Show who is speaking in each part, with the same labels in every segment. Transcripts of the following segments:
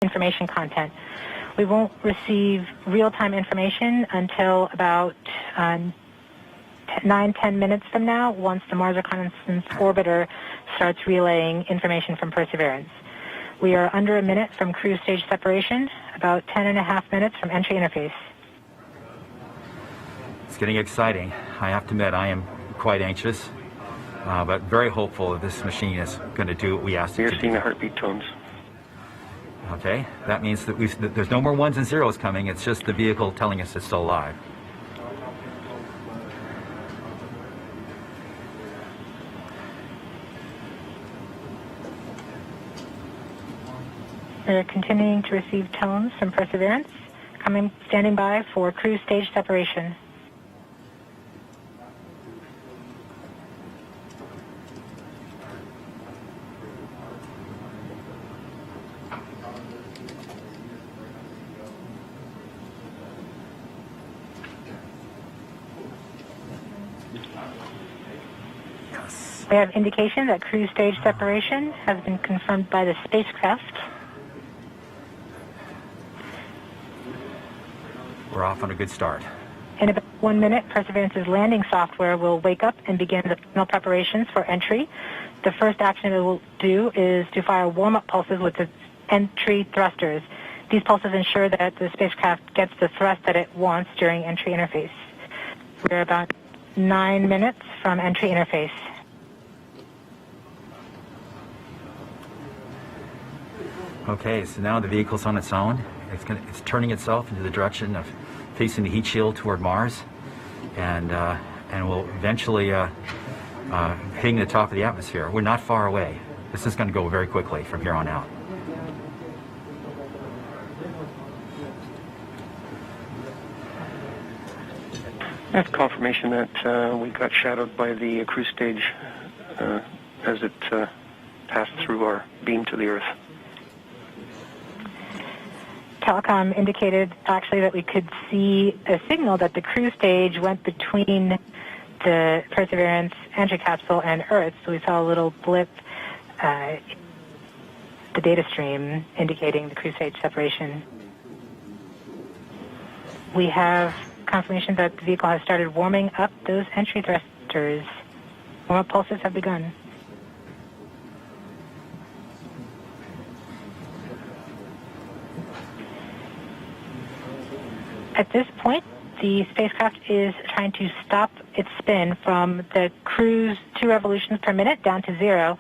Speaker 1: information content. We won't receive real-time information until about 9-10 minutes from now, once the Mars Reconnaissance Orbiter starts relaying information from Perseverance. We are under a minute from cruise stage separation, about 10.5 minutes from entry interface.
Speaker 2: It's getting exciting. I have to admit, I am quite anxious, but very hopeful that this machine is going to do what we asked it to do.
Speaker 3: You're seeing the heartbeat tones.
Speaker 2: Okay, that means that there's no more ones and zeros coming. It's just the vehicle telling us it's still alive.
Speaker 1: We're continuing to receive tones from Perseverance, standing by for cruise stage separation. We have indication that cruise stage separation has been confirmed by the spacecraft.
Speaker 2: We're off on a good start.
Speaker 1: In about 1 minute, Perseverance's landing software will wake up and begin the final preparations for entry. The first action it will do is to fire warm-up pulses with its entry thrusters. These pulses ensure that the spacecraft gets the thrust that it wants during entry interface. We're about 9 minutes from entry interface.
Speaker 2: Okay, so now the vehicle's on its own. It's turning itself into the direction of facing the heat shield toward Mars, and will eventually hitting the top of the atmosphere. We're not far away. This is going to go very quickly from here on out.
Speaker 3: That's confirmation that we got shadowed by the cruise stage as it passed through our beam to the Earth.
Speaker 1: Telecom indicated actually that we could see a signal that the cruise stage went between the Perseverance entry capsule and Earth. So we saw a little blip, the data stream indicating the cruise stage separation. We have confirmation that the vehicle has started warming up those entry thrusters. Warm-up pulses have begun. At this point, the spacecraft is trying to stop its spin from the cruise 2 revolutions per minute down to 0,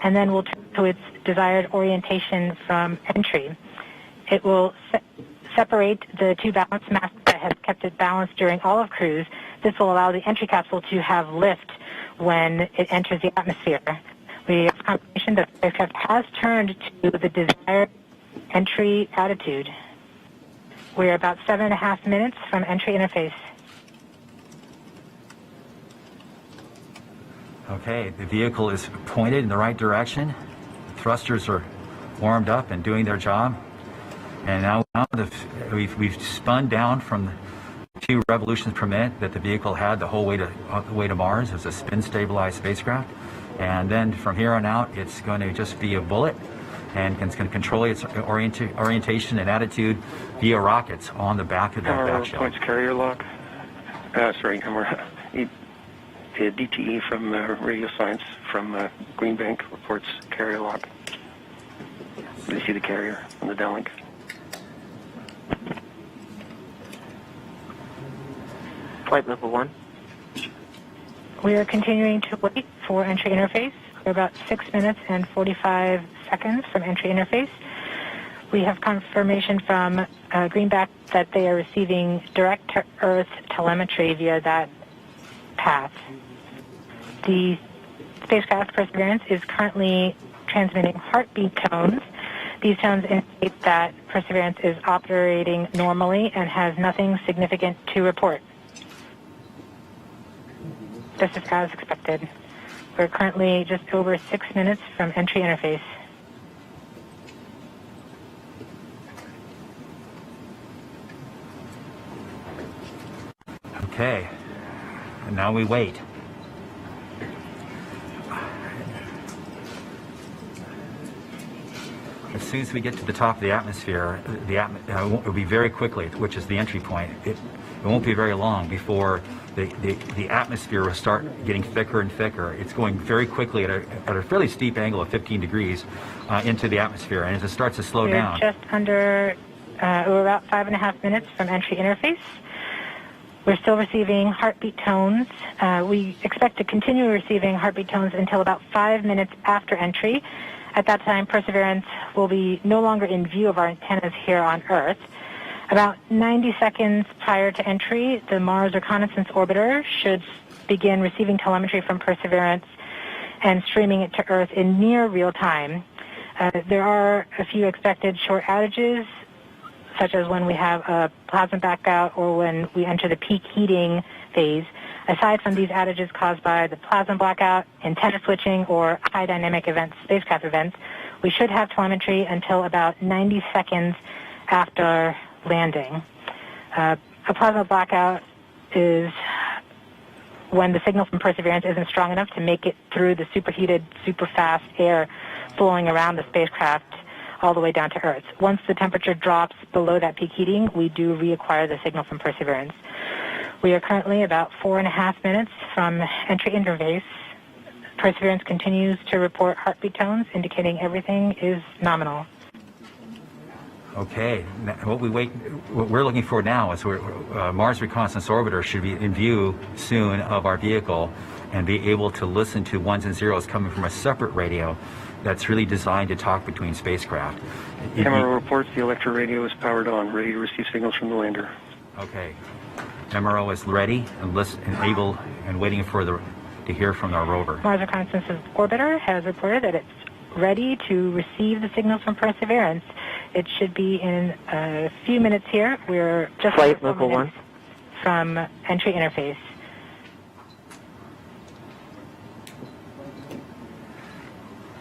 Speaker 1: and then will turn to its desired orientation from entry. It will separate the 2 balance masses that have kept it balanced during all of cruise. This will allow the entry capsule to have lift when it enters the atmosphere. We have confirmation that the spacecraft has turned to the desired entry attitude. We're about 7.5 minutes from entry interface.
Speaker 2: Okay, the vehicle is pointed in the right direction. The thrusters are warmed up and doing their job. And now we've spun down from the 2 revolutions per minute that the vehicle had the whole way to Mars. It was a spin-stabilized spacecraft. And then from here on out, it's going to just be a bullet, and it's going to control its orientation and attitude via rockets on the back of that back shell.
Speaker 3: Points carrier lock. The DTE from Radio Science from Green Bank reports carrier lock. You see the carrier on the downlink. Flight level 1.
Speaker 1: We are continuing to wait for entry interface. We're about 6 minutes and 45 seconds from entry interface. We have confirmation from Greenback that they are receiving direct-to-Earth telemetry via that path. The spacecraft Perseverance is currently transmitting heartbeat tones. These tones indicate that Perseverance is operating normally and has nothing significant to report. This is as expected. We're currently just over 6 minutes from entry interface.
Speaker 2: Okay, and now we wait. Let's soon as we get to the top of the atmosphere, it'll be very quickly, which is the entry point. It won't be very long before the atmosphere will start getting thicker and thicker. It's going very quickly at a fairly steep angle of 15 degrees into the atmosphere, and as it starts to slow down.
Speaker 1: We're just under, we're about 5.5 minutes from entry interface. We're still receiving heartbeat tones. We expect to continue receiving heartbeat tones until about 5 minutes after entry. At that time, Perseverance will be no longer in view of our antennas here on Earth. About 90 seconds prior to entry, the Mars Reconnaissance Orbiter should begin receiving telemetry from Perseverance and streaming it to Earth in near real time. There are a few expected short outages, such as when we have a plasma blackout or when we enter the peak heating phase. Aside from these outages caused by the plasma blackout, antenna switching, or high dynamic events, spacecraft events, we should have telemetry until about 90 seconds after landing. A plasma blackout is when the signal from Perseverance isn't strong enough to make it through the superheated, super fast air flowing around the spacecraft all the way down to Earth. Once the temperature drops below that peak heating, we do reacquire the signal from Perseverance. We are currently about 4.5 minutes from entry interface. Perseverance continues to report heartbeat tones, indicating everything is nominal.
Speaker 2: Okay, what we're looking for now is Mars Reconnaissance Orbiter should be in view soon of our vehicle and be able to listen to ones and zeros coming from a separate radio that's really designed to talk between spacecraft.
Speaker 3: MRO reports the electro radio is powered on, ready to receive signals from the lander.
Speaker 2: Okay, MRO is ready and able and waiting to hear from our rover.
Speaker 1: Mars Reconnaissance Orbiter has reported that it's ready to receive the signals from Perseverance. It should be in a few minutes here. We're just
Speaker 4: Flight Local 1
Speaker 1: from entry interface.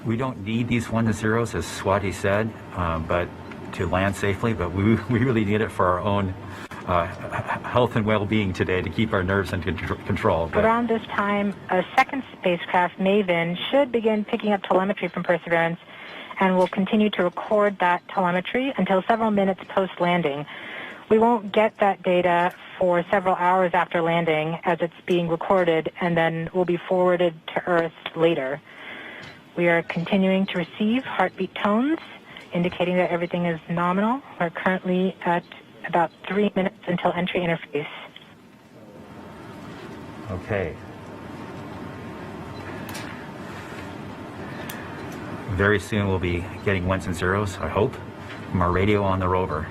Speaker 2: We don't need these ones and zeros, as Swati said, but to land safely, but we really need it for our own health and well-being today, to keep our nerves under control. But
Speaker 1: around this time, a second spacecraft, MAVEN, should begin picking up telemetry from Perseverance and will continue to record that telemetry until several minutes post-landing. We won't get that data for several hours after landing as it's being recorded and then will be forwarded to Earth later. We are continuing to receive heartbeat tones, indicating that everything is nominal. We're currently at about 3 minutes until entry interface.
Speaker 2: Okay. Very soon we'll be getting ones and zeros, I hope, from our radio on the rover.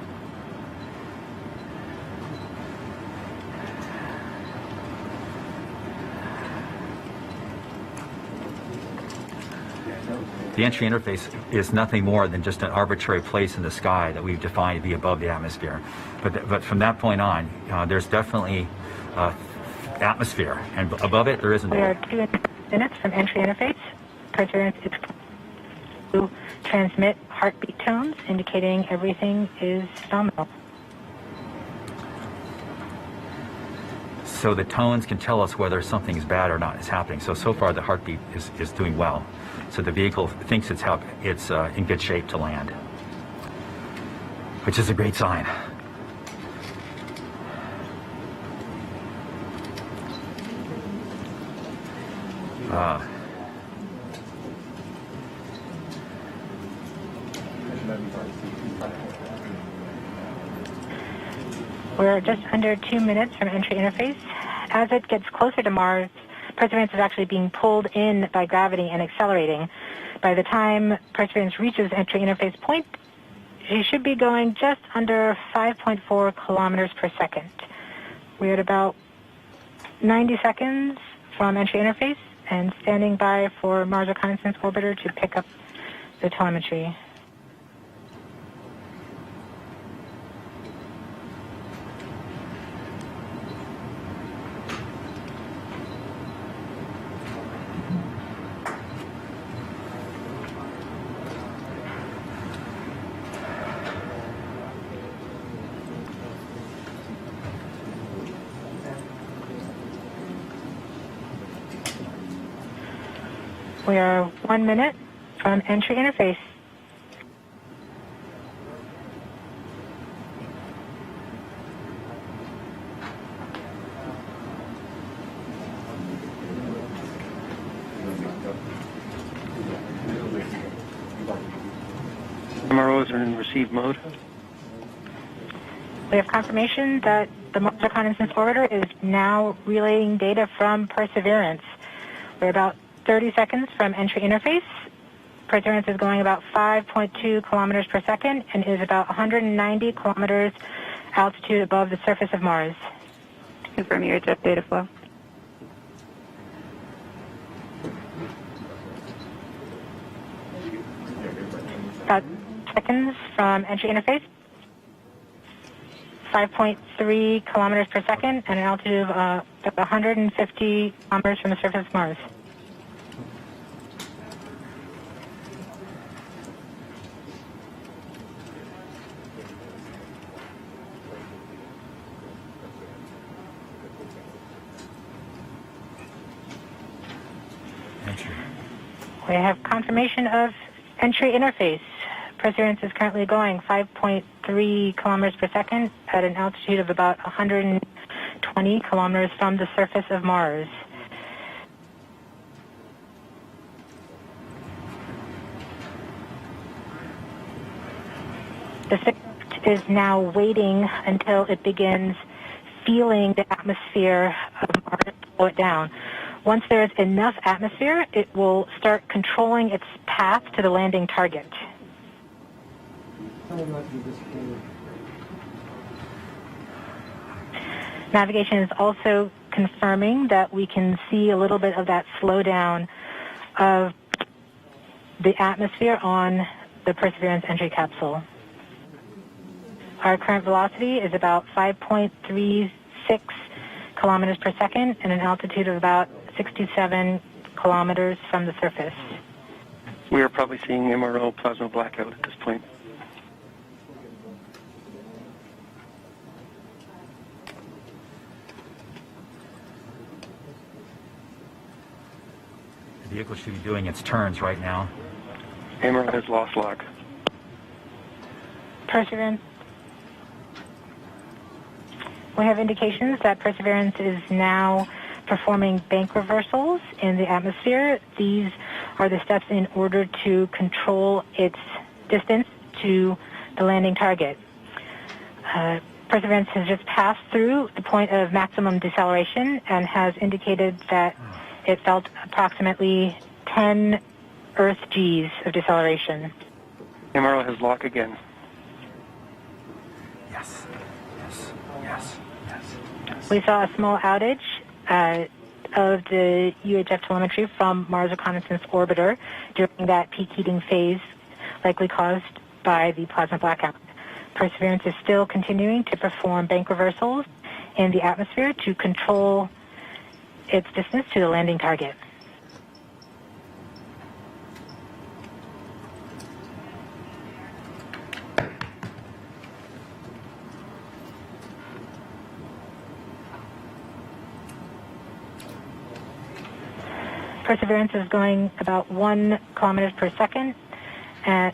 Speaker 2: The entry interface is nothing more than just an arbitrary place in the sky that we've defined to be above the atmosphere. But from that point on, there's definitely atmosphere, and above it there isn't.
Speaker 1: We are 2 minutes from entry interface. Perseverance is to transmit heartbeat tones, indicating everything is nominal.
Speaker 2: So the tones can tell us whether something's bad or not is happening. So far the heartbeat is doing well. So the vehicle thinks it's in good shape to land, which is a great sign.
Speaker 1: We're just under 2 minutes from entry interface. As it gets closer to Mars, Perseverance is actually being pulled in by gravity and accelerating. By the time Perseverance reaches entry interface point, she should be going just under 5.4 kilometers per second. We're at about 90 seconds from entry interface and standing by for Mars Reconnaissance Orbiter to pick up the telemetry. We are 1 minute from entry interface.
Speaker 3: MROs are in receive mode.
Speaker 1: We have confirmation that the Mars Reconnaissance Orbiter is now relaying data from Perseverance. We're about 30 seconds from entry interface. Perseverance is going about 5.2 kilometers per second and is about 190 kilometers altitude above the surface of Mars.
Speaker 4: Confirm your jet data flow.
Speaker 1: About seconds from entry interface. 5.3 kilometers per second and an altitude of about 150 kilometers from the surface of Mars.
Speaker 2: Entry.
Speaker 1: We have confirmation of entry interface. Perseverance is currently going 5.3 kilometers per second at an altitude of about 120 kilometers from the surface of Mars. The spacecraft is now waiting until it begins feeling the atmosphere of Mars to slow it down. Once there is enough atmosphere, it will start controlling its path to the landing target. Navigation is also confirming that we can see a little bit of that slowdown of the atmosphere on the Perseverance entry capsule. Our current velocity is about 5.36 kilometers per second and an altitude of about 67 kilometers from the surface.
Speaker 3: We are probably seeing MRO plasma blackout at this point.
Speaker 2: The vehicle should be doing its turns right now.
Speaker 3: MRO has lost log.
Speaker 1: Perseverance. We have indications that Perseverance is now performing bank reversals in the atmosphere. These are the steps in order to control its distance to the landing target. Perseverance has just passed through the point of maximum deceleration and has indicated that it felt approximately 10 Earth Gs of deceleration.
Speaker 3: MRO has lock again.
Speaker 2: Yes, yes, yes, yes, yes.
Speaker 1: We saw a small outage of the UHF telemetry from Mars Reconnaissance Orbiter during that peak heating phase, likely caused by the plasma blackout. Perseverance is still continuing to perform bank reversals in the atmosphere to control its distance to the landing target. Perseverance is going about 1 kilometers per second at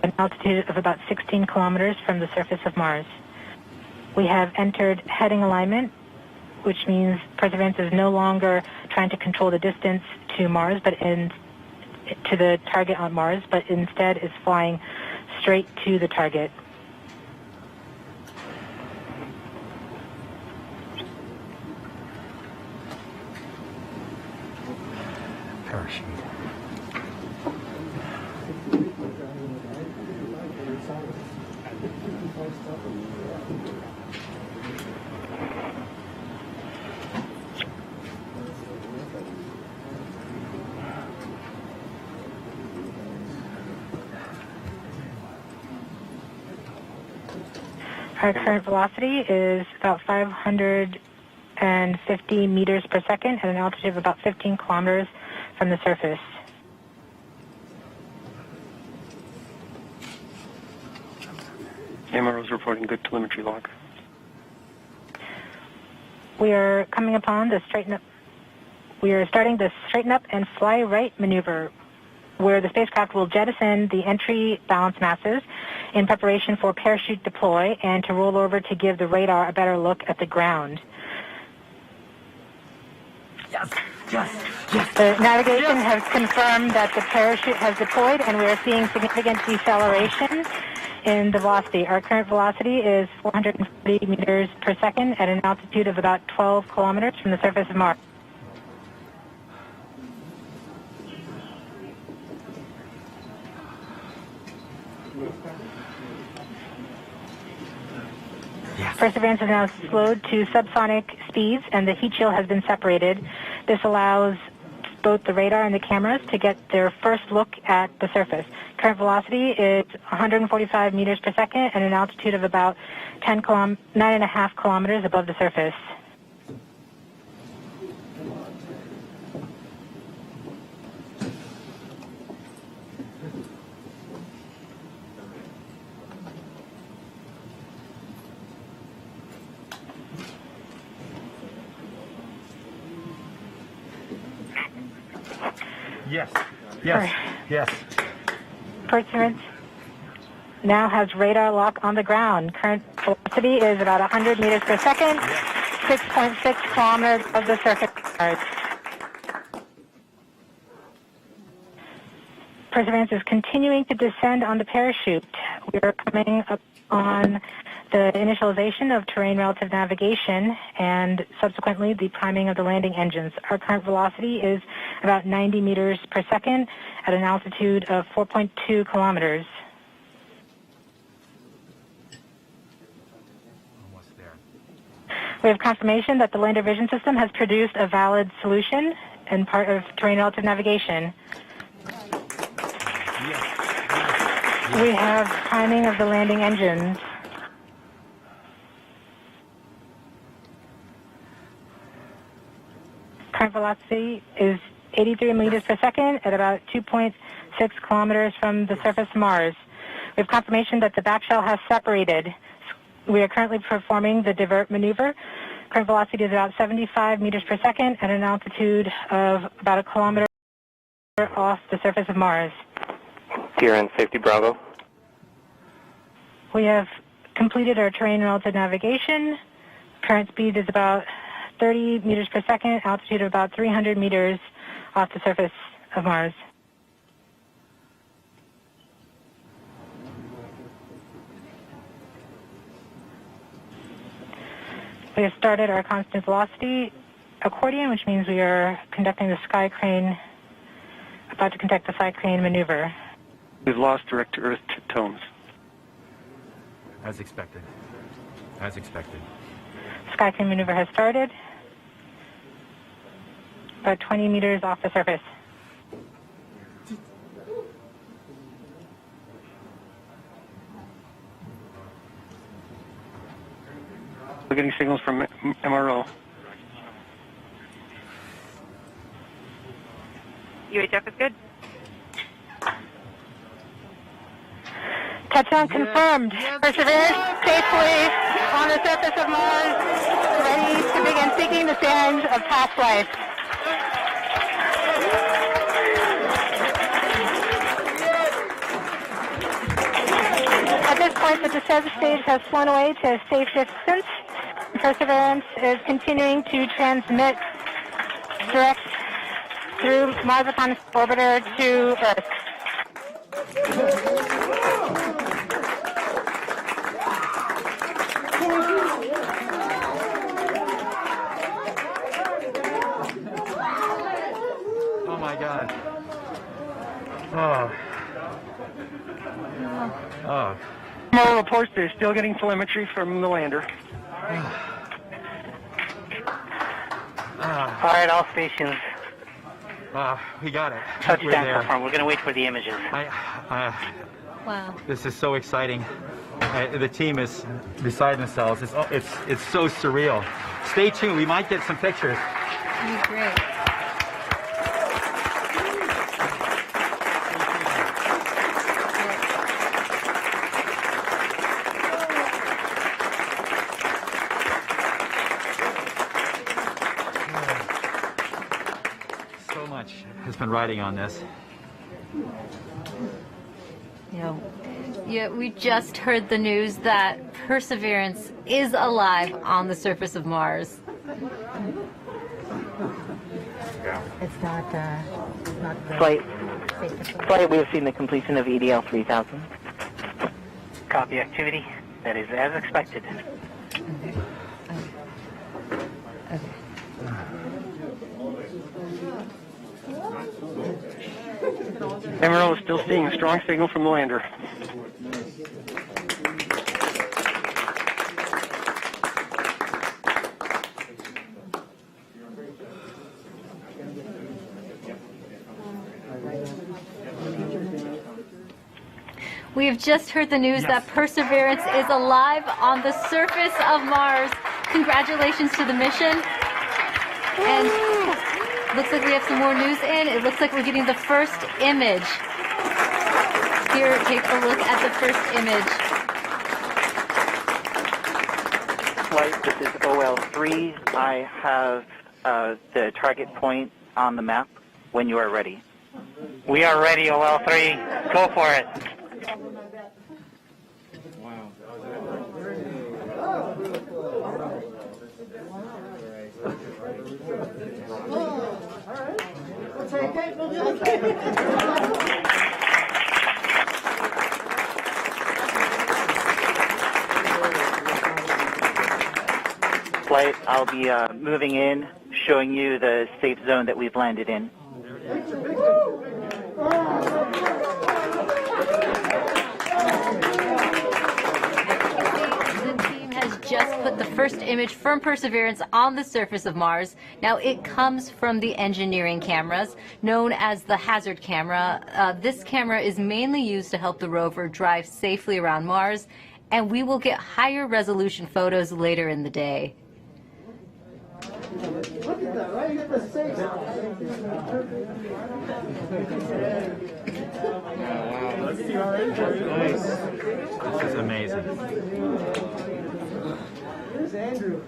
Speaker 1: an altitude of about 16 kilometers from the surface of Mars. We have entered heading alignment, which means Perseverance is no longer trying to control the distance to Mars, but to the target on Mars, but instead is flying straight to the target.
Speaker 2: Parachute.
Speaker 1: Our current velocity is about 550 meters per second at an altitude of about 15 kilometers from the surface.
Speaker 3: MRO is reporting good telemetry log.
Speaker 1: We are coming upon the straighten up. We are starting the straighten up and fly right maneuver, where the spacecraft will jettison the entry balance masses in preparation for parachute deploy and to roll over to give the radar a better look at the ground.
Speaker 2: Yes, yes, yes.
Speaker 1: The navigation has confirmed that the parachute has deployed and we are seeing significant deceleration in the velocity. Our current velocity is 440 meters per second at an altitude of about 12 kilometers from the surface of Mars.
Speaker 2: Yes.
Speaker 1: Perseverance is now slowed to subsonic speeds, and the heat shield has been separated. This allows both the radar and the cameras to get their first look at the surface. Current velocity is 145 meters per second at an altitude of about 9.5 kilometers above the surface.
Speaker 2: Yes. Yes. Yes.
Speaker 1: Perseverance now has radar lock on the ground. Current velocity is about 100 meters per second, 6.6 kilometers of the surface of Mars. Perseverance is continuing to descend on the parachute. We are coming up on the initialization of terrain relative navigation and subsequently the priming of the landing engines. Our current velocity is about 90 meters per second at an altitude of 4.2 kilometers.
Speaker 2: Almost there.
Speaker 1: We have confirmation that the lander vision system has produced a valid solution and part of terrain relative navigation.
Speaker 2: Yes.
Speaker 1: We have priming of the landing engines. Current velocity is 83 meters per second at about 2.6 kilometers from the surface of Mars. We have confirmation that the back shell has separated. We are currently performing the divert maneuver. Current velocity is about 75 meters per second at an altitude of about a kilometer off the surface of Mars.
Speaker 3: TRN Safety Bravo.
Speaker 1: We have completed our terrain relative navigation. Current speed is about 30 meters per second, altitude of about 300 meters off the surface of Mars. We have started our constant velocity accordion, which means we are conducting the sky crane, about to conduct the sky crane maneuver.
Speaker 3: We've lost direct to Earth tones.
Speaker 2: As expected. As expected.
Speaker 1: Sky crane maneuver has started, about 20 meters off the surface.
Speaker 3: We're getting signals from MRO.
Speaker 4: UHF is good.
Speaker 1: Touchdown confirmed. Perseverance safely on the surface of Mars, ready to begin seeking the signs of past life. At this point, the descent stage has flown away to a safe distance. Perseverance is continuing to transmit direct through Mars Reconnaissance Orbiter to Earth.
Speaker 2: Oh my God. Oh. Oh.
Speaker 3: MRO reports they're still getting telemetry from the lander.
Speaker 5: All right, all stations.
Speaker 2: We got it.
Speaker 5: Touchdown confirmed. We're going to wait for the images.
Speaker 6: Wow.
Speaker 2: This is so exciting. The team is beside themselves. It's so surreal. Stay tuned. We might get some pictures.
Speaker 6: That'd be great.
Speaker 2: So much has been riding on this.
Speaker 6: Yeah, we just heard the news that Perseverance is alive on the surface of Mars.
Speaker 1: It's not
Speaker 5: Flight, we have seen the completion of EDL 3000. Copy activity. That is as expected.
Speaker 3: Emerald is still seeing a strong signal from the lander.
Speaker 6: We have just heard the news that Perseverance is alive on the surface of Mars. Congratulations to the mission. And looks like we have some more news in. It looks like we're getting the first image. Here, take a look at the first image.
Speaker 5: Flight, this is OL3. I have the target point on the map when you are ready. We are ready, OL3. Go for it. Flight, I'll be moving in, showing you the safe zone that we've landed in.
Speaker 6: Just put the first image from Perseverance on the surface of Mars. Now it comes from the engineering cameras known as the hazard camera. This camera is mainly used to help the rover drive safely around Mars, and we will get higher resolution photos later in the day.
Speaker 7: Look at that, right? You get the safe.
Speaker 2: Wow. Look at the orange. Nice. This is amazing.
Speaker 7: Here's Andrew.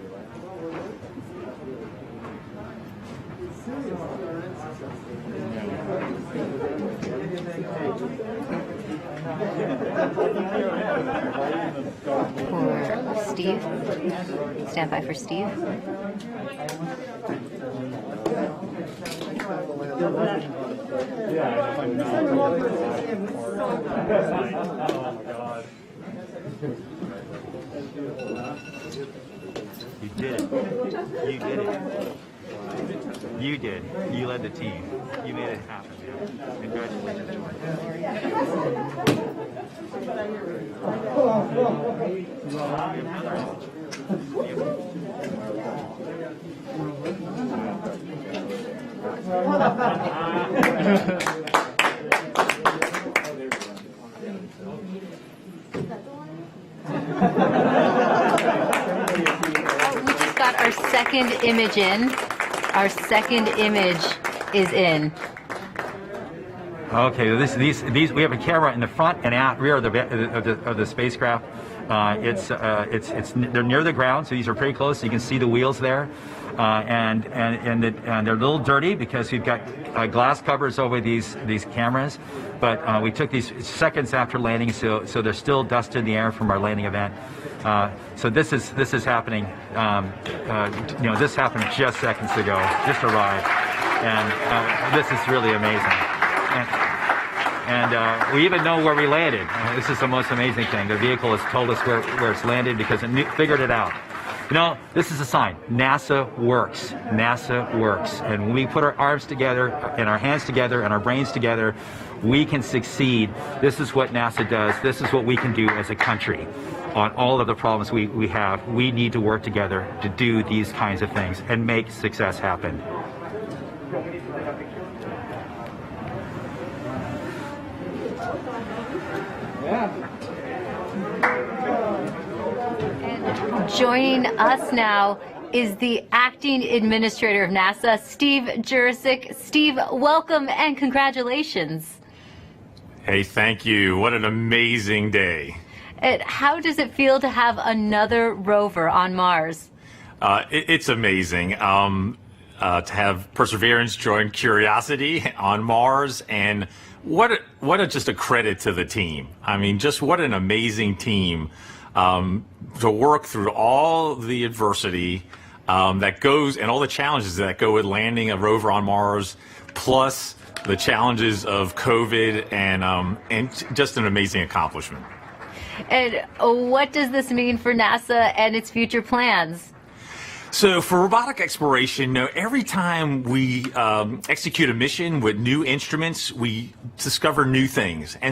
Speaker 6: For Steve. Stand by for Steve.
Speaker 2: You did it. You did it. You did. You led the team. You made it happen. Congratulations,
Speaker 6: We just got our second image in. Our second image is in.
Speaker 2: Okay, these we have a camera in the front and out rear of the spacecraft. They're near the ground, so these are pretty close. So you can see the wheels there, and they're a little dirty because we've got glass covers over these cameras. But we took these seconds after landing, so there's still dust in the air from our landing event. So this is happening. This happened just seconds ago. Just arrived, and this is really amazing. And we even know where we landed. This is the most amazing thing. The vehicle has told us where it's landed because it figured it out. This is a sign. NASA works. NASA works. And when we put our arms together and our hands together and our brains together, we can succeed. This is what NASA does. This is what we can do as a country on all of the problems we have. We need to work together to do these kinds of things and make success happen.
Speaker 6: And joining us now is the acting administrator of NASA, Steve Jezero. Steve, welcome and congratulations.
Speaker 8: Hey, thank you. What an amazing day.
Speaker 6: How does it feel to have another rover on Mars?
Speaker 8: It's amazing to have Perseverance join Curiosity on Mars, and just a credit to the team. I mean, just what an amazing team to work through all the adversity that goes and all the challenges that go with landing a rover on Mars, plus the challenges of COVID, and just an amazing accomplishment.
Speaker 6: And what does this mean for NASA and its future plans?
Speaker 8: So for robotic exploration, every time we execute a mission with new instruments, we discover new things. And